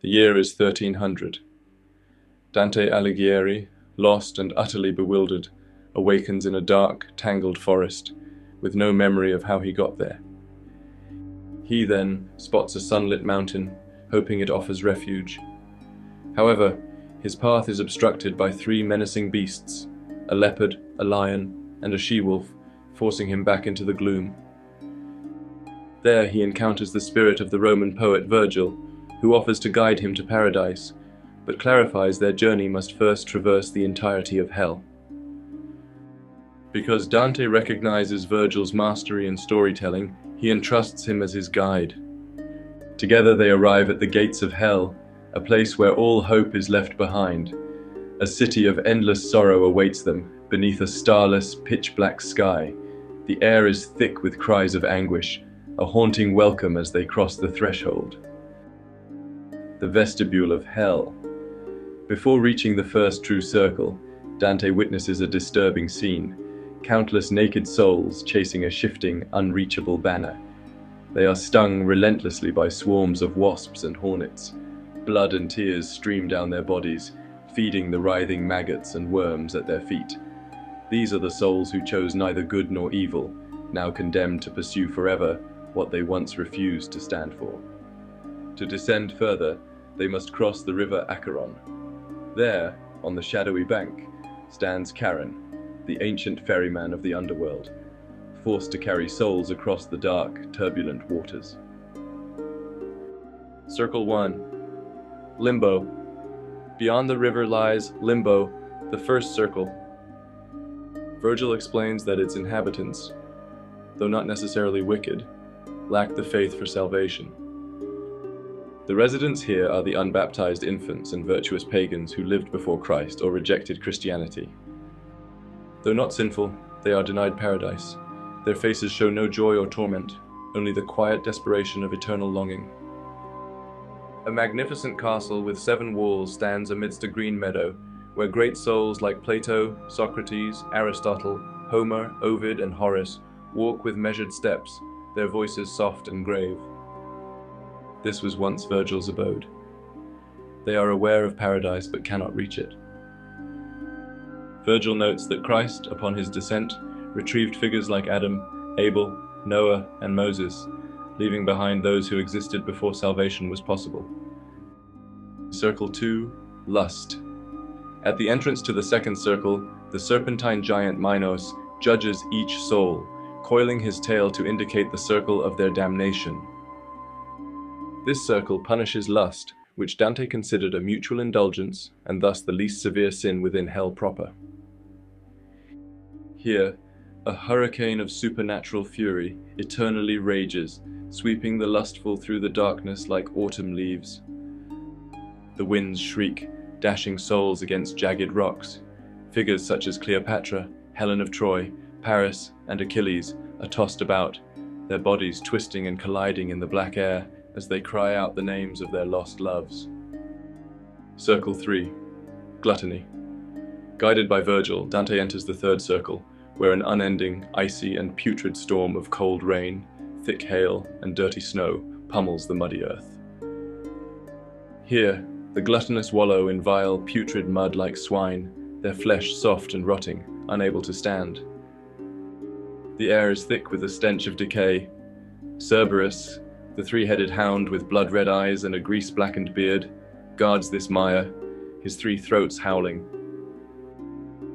The year is 1300. Dante Alighieri, lost and utterly bewildered, awakens in a dark, tangled forest, with no memory of how he got there. He then spots a sunlit mountain, hoping it offers refuge. However, his path is obstructed by three menacing beasts, a leopard, a lion, and a she-wolf, forcing him back into the gloom. There he encounters the spirit of the Roman poet Virgil, who offers to guide him to paradise, but clarifies their journey must first traverse the entirety of hell. Because Dante recognizes Virgil's mastery in storytelling, he entrusts him as his guide. Together they arrive at the gates of hell, a place where all hope is left behind. A city of endless sorrow awaits them, beneath a starless, pitch-black sky. The air is thick with cries of anguish, a haunting welcome as they cross the threshold. The vestibule of hell. Before reaching the first true circle, Dante witnesses a disturbing scene. Countless naked souls chasing a shifting, unreachable banner. They are stung relentlessly by swarms of wasps and hornets. Blood and tears stream down their bodies, feeding the writhing maggots and worms at their feet. These are the souls who chose neither good nor evil, now condemned to pursue forever what they once refused to stand for. To descend further, they must cross the river Acheron. There, on the shadowy bank, stands Charon, the ancient ferryman of the underworld, forced to carry souls across the dark, turbulent waters. Circle 1. Limbo. Beyond the river lies Limbo, the first circle. Virgil explains that its inhabitants, though not necessarily wicked, lack the faith for salvation. The residents here are the unbaptized infants and virtuous pagans who lived before Christ or rejected Christianity. Though not sinful, they are denied paradise. Their faces show no joy or torment, only the quiet desperation of eternal longing. A magnificent castle with 7 walls stands amidst a green meadow, where great souls like Plato, Socrates, Aristotle, Homer, Ovid, and Horace walk with measured steps, their voices soft and grave. This was once Virgil's abode. They are aware of paradise but cannot reach it. Virgil notes that Christ, upon his descent, retrieved figures like Adam, Abel, Noah, and Moses, leaving behind those who existed before salvation was possible. Circle 2. Lust. At the entrance to the second circle, the serpentine giant Minos judges each soul, coiling his tail to indicate the circle of their damnation. This circle punishes lust, which Dante considered a mutual indulgence and thus the least severe sin within hell proper. Here, a hurricane of supernatural fury eternally rages, sweeping the lustful through the darkness like autumn leaves. The winds shriek, dashing souls against jagged rocks. Figures such as Cleopatra, Helen of Troy, Paris, and Achilles are tossed about, their bodies twisting and colliding in the black air as they cry out the names of their lost loves. Circle 3. Gluttony. Guided by Virgil, Dante enters the third circle, where an unending, icy and putrid storm of cold rain, thick hail, and dirty snow pummels the muddy earth. Here, the gluttonous wallow in vile, putrid mud like swine, their flesh soft and rotting, unable to stand. The air is thick with the stench of decay. Cerberus, the 3-headed hound with blood-red eyes and a grease-blackened beard, guards this mire, his 3 throats howling.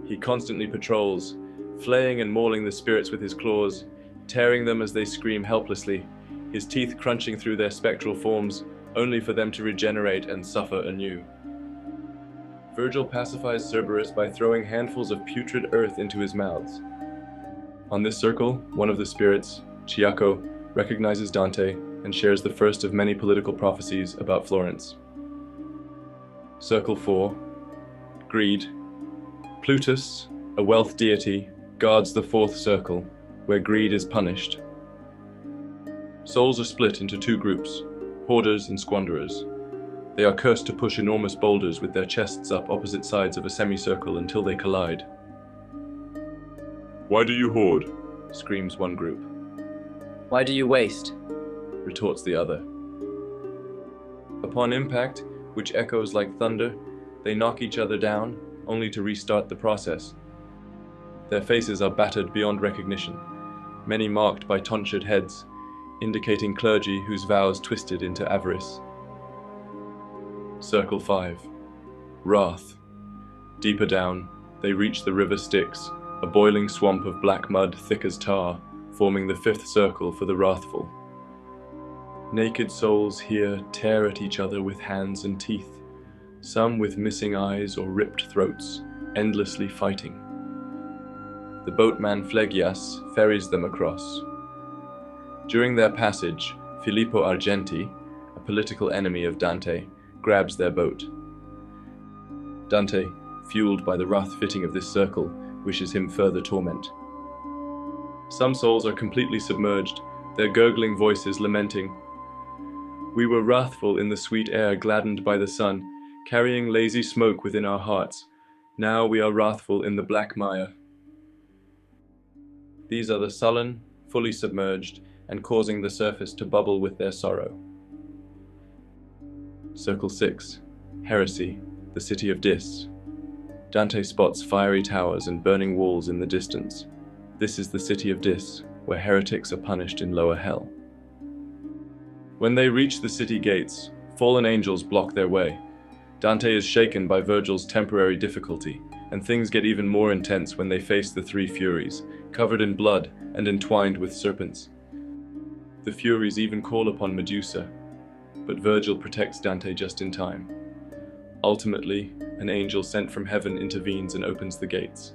He constantly patrols, flaying and mauling the spirits with his claws, tearing them as they scream helplessly, his teeth crunching through their spectral forms, only for them to regenerate and suffer anew. Virgil pacifies Cerberus by throwing handfuls of putrid earth into his mouths. On this circle, one of the spirits, Chiaco, recognizes Dante and shares the first of many political prophecies about Florence. Circle 4. Greed. Plutus, a wealth deity, guards the 4th circle, where greed is punished. Souls are split into 2 groups, hoarders and squanderers. They are cursed to push enormous boulders with their chests up opposite sides of a semicircle until they collide. "Why do you hoard?" screams one group. "Why do you waste?" retorts the other. Upon impact, which echoes like thunder. They knock each other down, only to restart the process. Their faces are battered beyond recognition, many marked by tonsured heads, indicating clergy whose vows twisted into avarice. Circle 5. Wrath. Deeper down, they reach the river Styx, a boiling swamp of black mud thick as tar, forming the fifth circle for the wrathful. Naked souls here tear at each other with hands and teeth, some with missing eyes or ripped throats, endlessly fighting. The boatman Phlegias ferries them across. During their passage, Filippo Argenti, a political enemy of Dante, grabs their boat. Dante, fueled by the wrath-fitting of this circle, wishes him further torment. Some souls are completely submerged, their gurgling voices lamenting. We were wrathful in the sweet air gladdened by the sun, carrying lazy smoke within our hearts. Now we are wrathful in the black mire. These are the sullen, fully submerged, and causing the surface to bubble with their sorrow. Circle 6. Heresy, the city of Dis. Dante spots fiery towers and burning walls in the distance. This is the city of Dis, where heretics are punished in lower hell. When they reach the city gates, fallen angels block their way. Dante is shaken by Virgil's temporary difficulty, and things get even more intense when they face the three Furies, covered in blood and entwined with serpents. The Furies even call upon Medusa, but Virgil protects Dante just in time. Ultimately, an angel sent from heaven intervenes and opens the gates.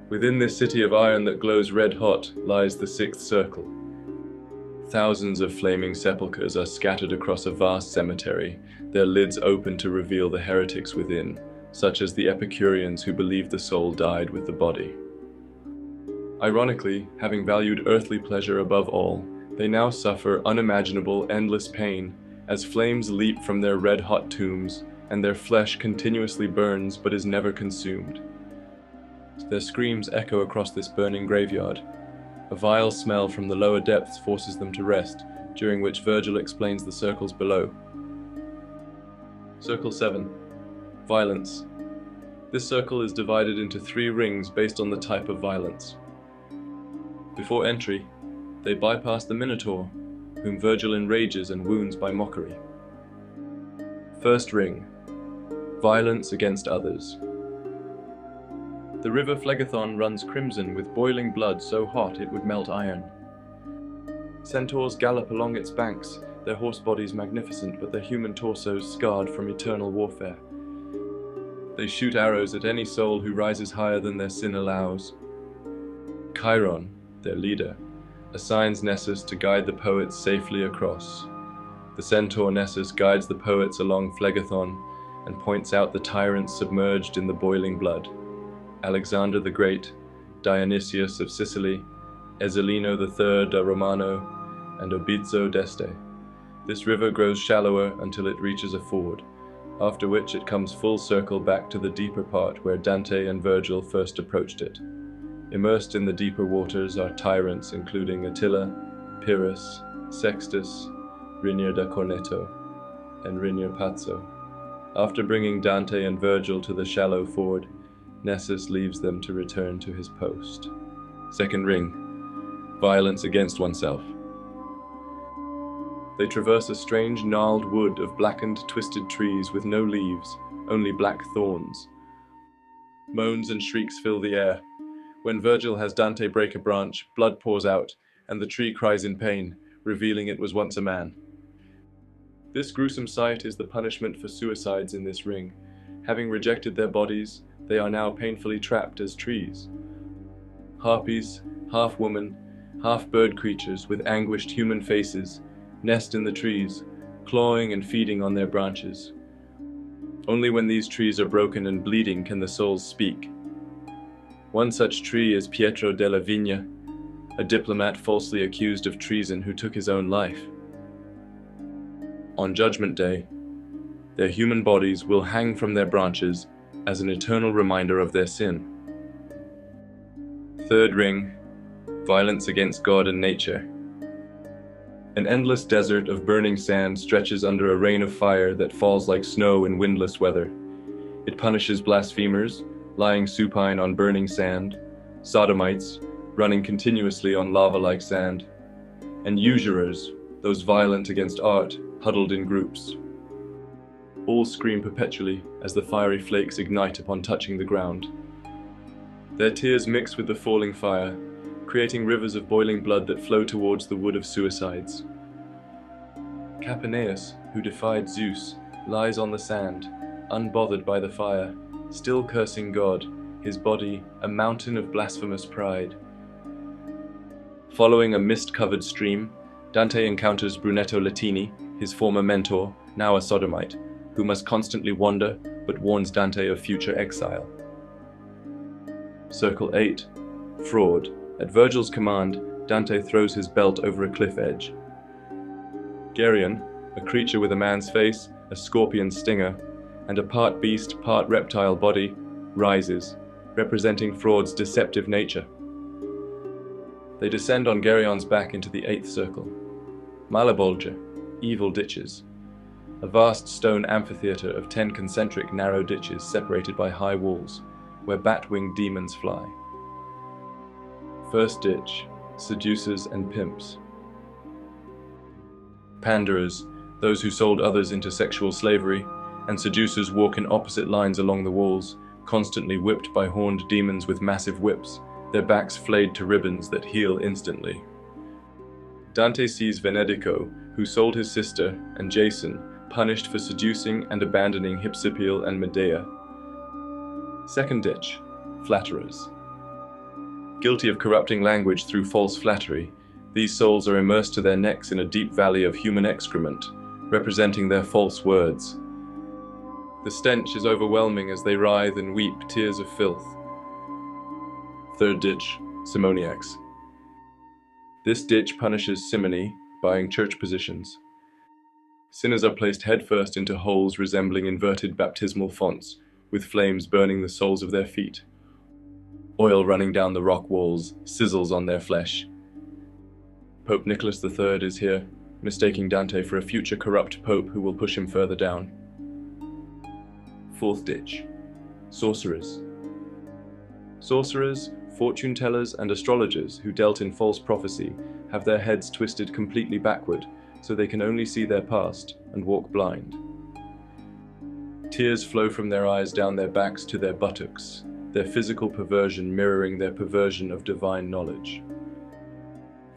Within this city of iron that glows red-hot lies the sixth circle. Thousands of flaming sepulchres are scattered across a vast cemetery, their lids open to reveal the heretics within, such as the Epicureans who believed the soul died with the body. Ironically, having valued earthly pleasure above all, they now suffer unimaginable, endless pain as flames leap from their red-hot tombs and their flesh continuously burns but is never consumed. Their screams echo across this burning graveyard. A vile smell from the lower depths forces them to rest, during which Virgil explains the circles below. Circle 7. Violence. This circle is divided into 3 rings based on the type of violence. Before entry, they bypass the Minotaur, whom Virgil enrages and wounds by mockery. First ring. Violence against others. The river Phlegathon runs crimson with boiling blood so hot it would melt iron. Centaurs gallop along its banks, their horse bodies magnificent but their human torsos scarred from eternal warfare. They shoot arrows at any soul who rises higher than their sin allows. Chiron, their leader, assigns Nessus to guide the poets safely across. The centaur Nessus guides the poets along Phlegathon and points out the tyrants submerged in the boiling blood. Alexander the Great, Dionysius of Sicily, Ezzelino III da Romano, and Obizzo d'Este. This river grows shallower until it reaches a ford, after which it comes full circle back to the deeper part where Dante and Virgil first approached it. Immersed in the deeper waters are tyrants including Attila, Pyrrhus, Sextus, Rinier da Corneto, and Rinier Pazzo. After bringing Dante and Virgil to the shallow ford, Nessus leaves them to return to his post. Second ring. Violence against oneself. They traverse a strange gnarled wood of blackened, twisted trees with no leaves, only black thorns. Moans and shrieks fill the air. When Virgil has Dante break a branch, blood pours out, and the tree cries in pain, revealing it was once a man. This gruesome sight is the punishment for suicides in this ring. Having rejected their bodies, they are now painfully trapped as trees. Harpies, half woman, half bird creatures with anguished human faces, nest in the trees, clawing and feeding on their branches. Only when these trees are broken and bleeding can the souls speak. One such tree is Pietro della Vigna, a diplomat falsely accused of treason who took his own life. On Judgment Day, their human bodies will hang from their branches as an eternal reminder of their sin. Third ring. Violence against God and nature. An endless desert of burning sand stretches under a rain of fire that falls like snow in windless weather. It punishes blasphemers, lying supine on burning sand, sodomites, running continuously on lava-like sand, and usurers, those violent against art, huddled in groups. All scream perpetually as the fiery flakes ignite upon touching the ground. Their tears mix with the falling fire, creating rivers of boiling blood that flow towards the wood of suicides. Capaneus, who defied Zeus, lies on the sand, unbothered by the fire, still cursing God, his body a mountain of blasphemous pride. Following a mist-covered stream, Dante encounters Brunetto Latini, his former mentor, now a sodomite, who must constantly wander but warns Dante of future exile. Circle 8. Fraud. At Virgil's command, Dante throws his belt over a cliff edge. Geryon, a creature with a man's face, a scorpion's stinger, and a part beast, part reptile body, rises, representing Fraud's deceptive nature. They descend on Geryon's back into the 8th circle. Malabolge, evil ditches. A vast stone amphitheater of 10 concentric narrow ditches separated by high walls, where bat-winged demons fly. First ditch, seducers and pimps. Panderers, those who sold others into sexual slavery, and seducers walk in opposite lines along the walls, constantly whipped by horned demons with massive whips, their backs flayed to ribbons that heal instantly. Dante sees Venedico, who sold his sister, and Jason, punished for seducing and abandoning Hypsipyle and Medea. Second ditch, flatterers. Guilty of corrupting language through false flattery, these souls are immersed to their necks in a deep valley of human excrement, representing their false words. The stench is overwhelming as they writhe and weep tears of filth. Third ditch, simoniacs. This ditch punishes simony, buying church positions. Sinners are placed headfirst into holes resembling inverted baptismal fonts, with flames burning the soles of their feet. Oil running down the rock walls sizzles on their flesh. Pope Nicholas III is here, mistaking Dante for a future corrupt pope who will push him further down. Fourth ditch, sorcerers. Sorcerers, fortune tellers, and astrologers who dealt in false prophecy have their heads twisted completely backward so they can only see their past and walk blind. Tears flow from their eyes down their backs to their buttocks, their physical perversion mirroring their perversion of divine knowledge.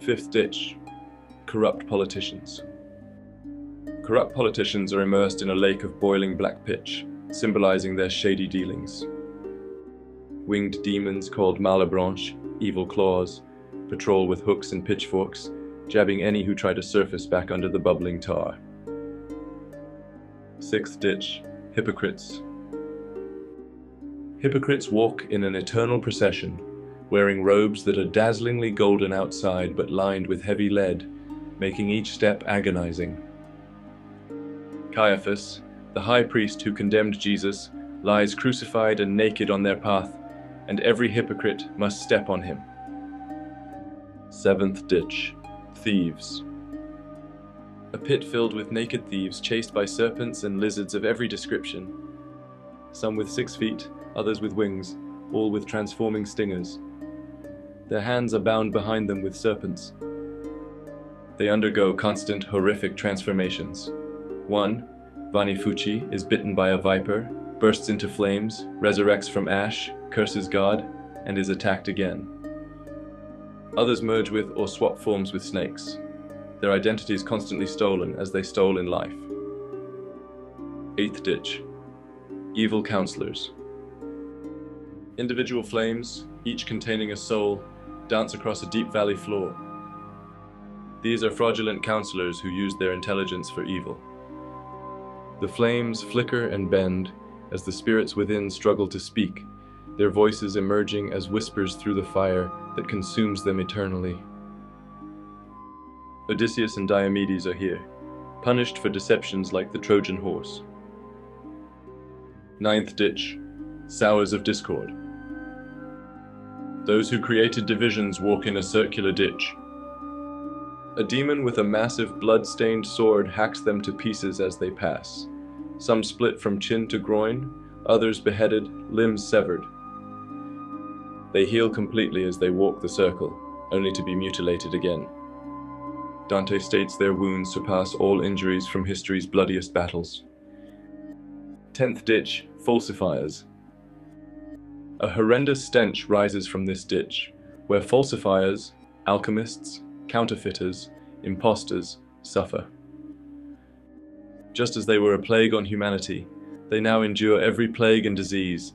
Fifth ditch, corrupt politicians. Corrupt politicians are immersed in a lake of boiling black pitch, symbolizing their shady dealings. Winged demons called Malebranche, evil claws, patrol with hooks and pitchforks, jabbing any who try to surface back under the bubbling tar. Sixth ditch, hypocrites. Hypocrites walk in an eternal procession, wearing robes that are dazzlingly golden outside but lined with heavy lead, making each step agonizing. Caiaphas, the high priest who condemned Jesus, lies crucified and naked on their path, and every hypocrite must step on him. Seventh ditch, thieves. A pit filled with naked thieves chased by serpents and lizards of every description. Some with 6 feet, others with wings, all with transforming stingers. Their hands are bound behind them with serpents. They undergo constant, horrific transformations. One, Vanifucci, is bitten by a viper, bursts into flames, resurrects from ash, curses God, and is attacked again. Others merge with or swap forms with snakes. Their identity is constantly stolen as they stole in life. Eighth ditch, evil counselors. Individual flames, each containing a soul, dance across a deep valley floor. These are fraudulent counselors who use their intelligence for evil. The flames flicker and bend as the spirits within struggle to speak, their voices emerging as whispers through the fire that consumes them eternally. Odysseus and Diomedes are here, punished for deceptions like the Trojan horse. Ninth ditch, sowers of discord. Those who created divisions walk in a circular ditch. A demon with a massive blood-stained sword hacks them to pieces as they pass. Some split from chin to groin, others beheaded, limbs severed. They heal completely as they walk the circle, only to be mutilated again. Dante states their wounds surpass all injuries from history's bloodiest battles. 10th ditch, falsifiers. A horrendous stench rises from this ditch, where falsifiers, alchemists, counterfeiters, impostors suffer. Just as they were a plague on humanity, they now endure every plague and disease.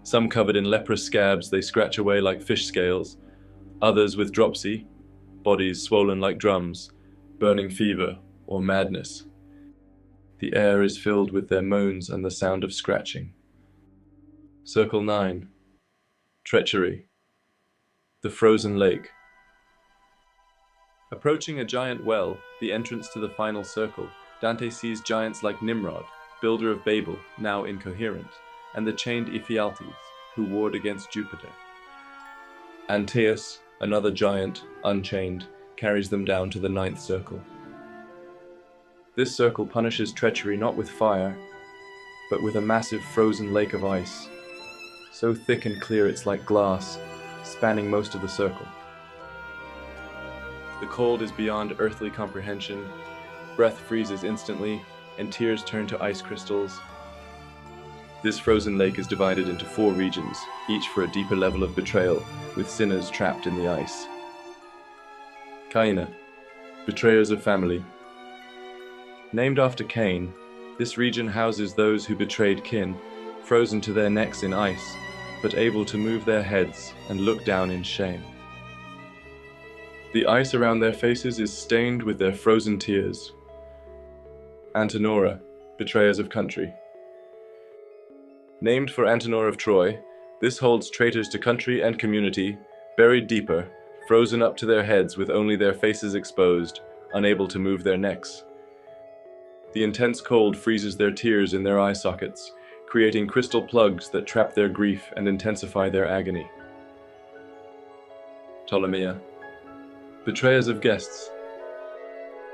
Some covered in leprous scabs, they scratch away like fish scales, others with dropsy, bodies swollen like drums, burning fever or madness. The air is filled with their moans and the sound of scratching. Circle 9. Treachery. The frozen lake. Approaching a giant well, the entrance to the final circle, Dante sees giants like Nimrod, builder of Babel, now incoherent, and the chained Ephialtes, who warred against Jupiter. Antaeus, another giant, unchained, carries them down to the 9th circle. This circle punishes treachery not with fire, but with a massive frozen lake of ice, so thick and clear it's like glass, spanning most of the circle. The cold is beyond earthly comprehension, breath freezes instantly, and tears turn to ice crystals. This frozen lake is divided into 4 regions, each for a deeper level of betrayal, with sinners trapped in the ice. Caina, betrayers of family. Named after Cain, this region houses those who betrayed kin, frozen to their necks in ice, but able to move their heads and look down in shame. The ice around their faces is stained with their frozen tears. Antenora, betrayers of country. Named for Antenor of Troy, this holds traitors to country and community, buried deeper, frozen up to their heads with only their faces exposed, unable to move their necks. The intense cold freezes their tears in their eye sockets, creating crystal plugs that trap their grief and intensify their agony. Ptolemia, betrayers of guests.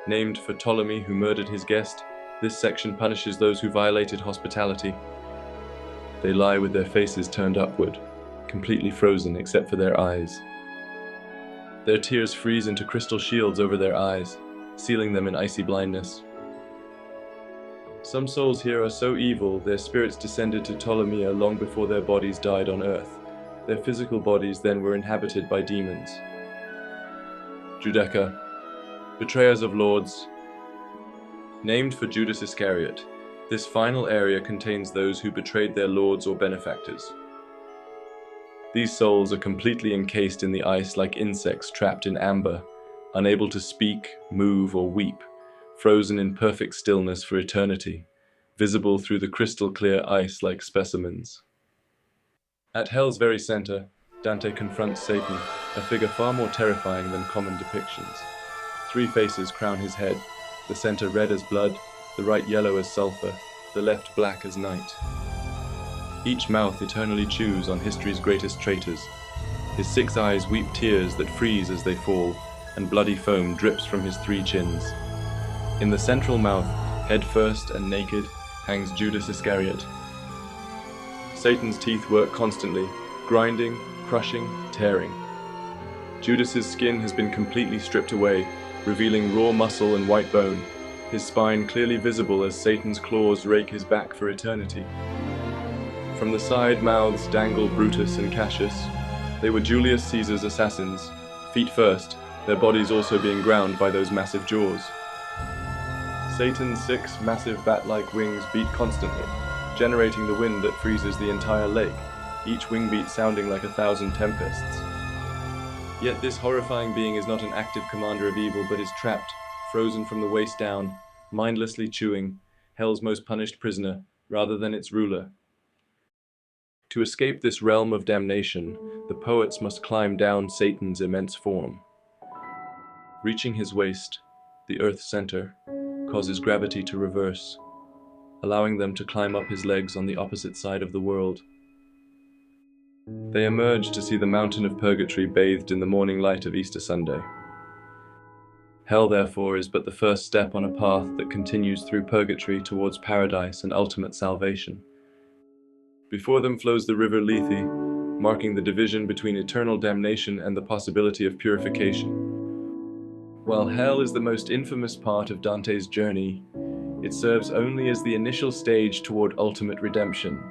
Named for Ptolemy who murdered his guest, this section punishes those who violated hospitality. They lie with their faces turned upward, completely frozen except for their eyes. Their tears freeze into crystal shields over their eyes, sealing them in icy blindness. Some souls here are so evil, their spirits descended to Ptolemia long before their bodies died on earth. Their physical bodies then were inhabited by demons. Judeca, betrayers of lords. Named for Judas Iscariot, this final area contains those who betrayed their lords or benefactors. These souls are completely encased in the ice like insects trapped in amber, unable to speak, move, or weep, frozen in perfect stillness for eternity, visible through the crystal clear ice like specimens. At Hell's very center, Dante confronts Satan, a figure far more terrifying than common depictions. 3 faces crown his head, the center red as blood, the right yellow as sulfur, the left black as night. Each mouth eternally chews on history's greatest traitors. His 6 eyes weep tears that freeze as they fall, and bloody foam drips from his 3 chins. In the central mouth, head first and naked, hangs Judas Iscariot. Satan's teeth work constantly, grinding, crushing, tearing. Judas's skin has been completely stripped away, revealing raw muscle and white bone, his spine clearly visible as Satan's claws rake his back for eternity. From the side mouths dangle Brutus and Cassius. They were Julius Caesar's assassins, feet first, their bodies also being ground by those massive jaws. Satan's 6 massive bat-like wings beat constantly, generating the wind that freezes the entire lake, each wing beat sounding like 1,000 tempests. Yet this horrifying being is not an active commander of evil, but is trapped, frozen from the waist down, mindlessly chewing, hell's most punished prisoner, rather than its ruler. To escape this realm of damnation, the poets must climb down Satan's immense form. Reaching his waist, the Earth's center, causes gravity to reverse, allowing them to climb up his legs on the opposite side of the world. They emerge to see the mountain of purgatory bathed in the morning light of Easter Sunday. Hell, therefore, is but the first step on a path that continues through purgatory towards paradise and ultimate salvation. Before them flows the river Lethe, marking the division between eternal damnation and the possibility of purification. While hell is the most infamous part of Dante's journey, it serves only as the initial stage toward ultimate redemption.